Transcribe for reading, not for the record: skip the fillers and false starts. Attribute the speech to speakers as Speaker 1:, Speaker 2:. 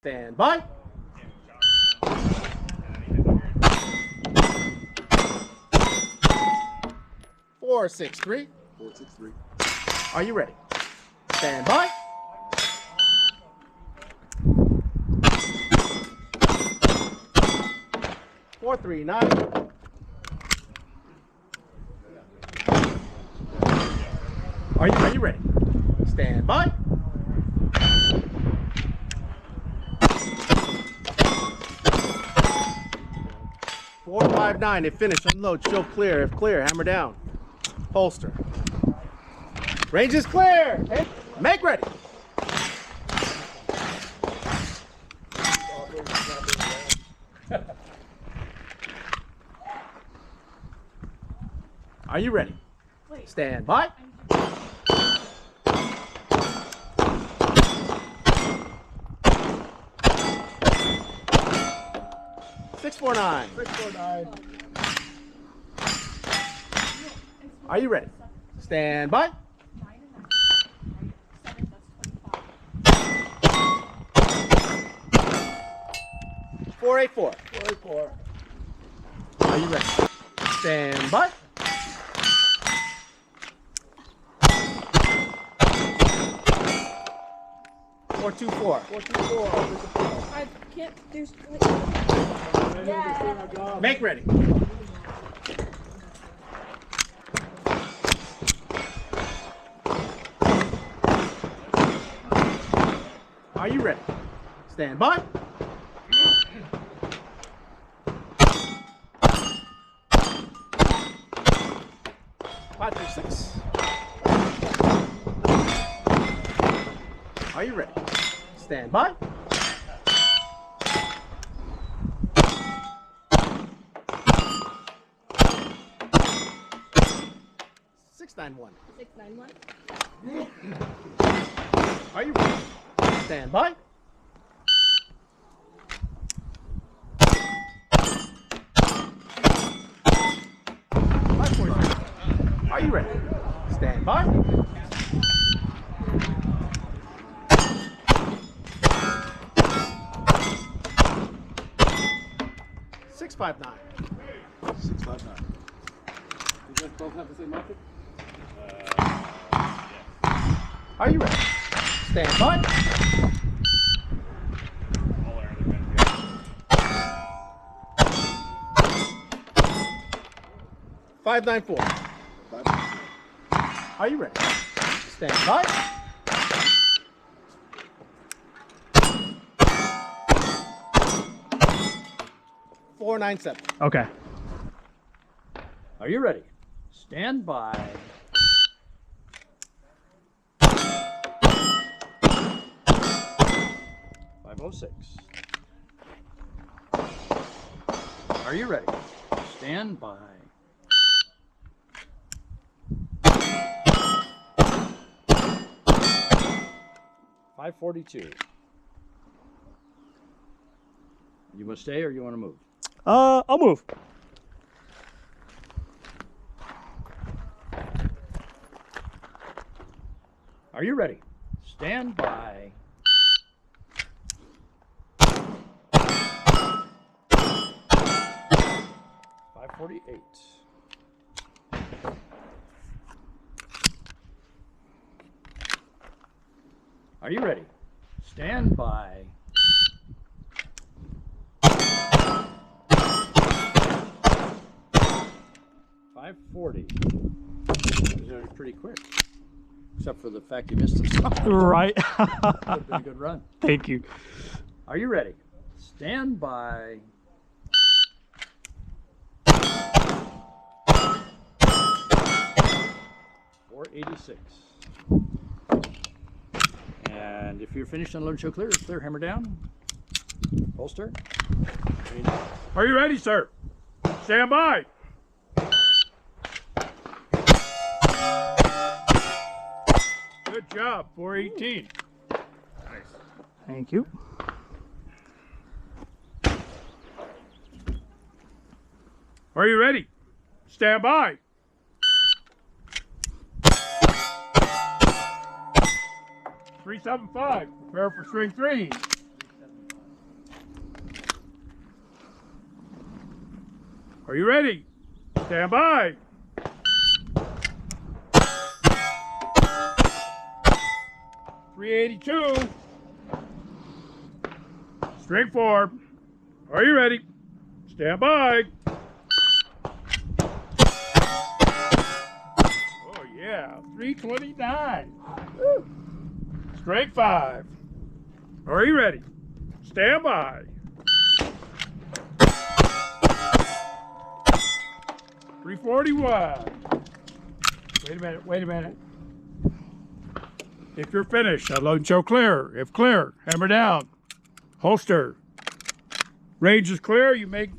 Speaker 1: Stand by. Four, 6, 3.
Speaker 2: 4, 6, 3.
Speaker 1: Are you ready? Stand by. Four, 3, 9. Are you ready? Stand by. 4, 5, 9. They finish. Unload. Show clear. If clear, hammer down. Holster. Range is clear. Make ready. Are you ready? Stand by. Six, 4, 9.
Speaker 2: 6, 4, 9.
Speaker 1: Are you ready? Stand by. 4, 8, 4.
Speaker 2: 4, 8, 4.
Speaker 1: Are you ready? Stand by. Four, 2, 4.
Speaker 2: 4, 2, 4.
Speaker 3: I can't. There's. Yeah.
Speaker 1: Make ready. Are you ready? Stand by. Five, 3, 6. Are you ready? Stand by. Six, 9, 1.
Speaker 3: 6, 9, 1.
Speaker 1: Are you ready? Stand by. Five, 4, 3. Are you ready? Stand by. Six, 5, 9.
Speaker 2: 6, 5, 9. You guys both have the same outfit?
Speaker 1: Are you ready? Stand by. Five, 9, 4.
Speaker 2: 5, 9, 4.
Speaker 1: Are you ready? Stand by. Four, 9, 7.
Speaker 4: Okay. Are you ready? Stand by. 506. Are you ready? Stand by. 542. You must stay or you want to move?
Speaker 5: I'll move.
Speaker 4: Are you ready? Stand by. 548. Are you ready? Stand by. 540. These are pretty quick. Except for the fact you missed some stuff.
Speaker 5: Right.
Speaker 4: Would have been a good run.
Speaker 5: Thank you.
Speaker 4: Are you ready? Stand by. 486. And if you're finished, unload, show clear. Clear, hammer down. Holster.
Speaker 6: Are you ready, sir? Stand by. Good job, 418. Nice.
Speaker 5: Thank you.
Speaker 6: Are you ready? Stand by. 375. Prepare for string 3. Are you ready? Stand by. .382. Straight 4. Are you ready? Stand by. Oh yeah, 329. Woo. Straight 5. Are you ready? Stand by. 341. Wait a minute. If you're finished, unload and show clear. If clear, hammer down. Holster. Range is clear, you make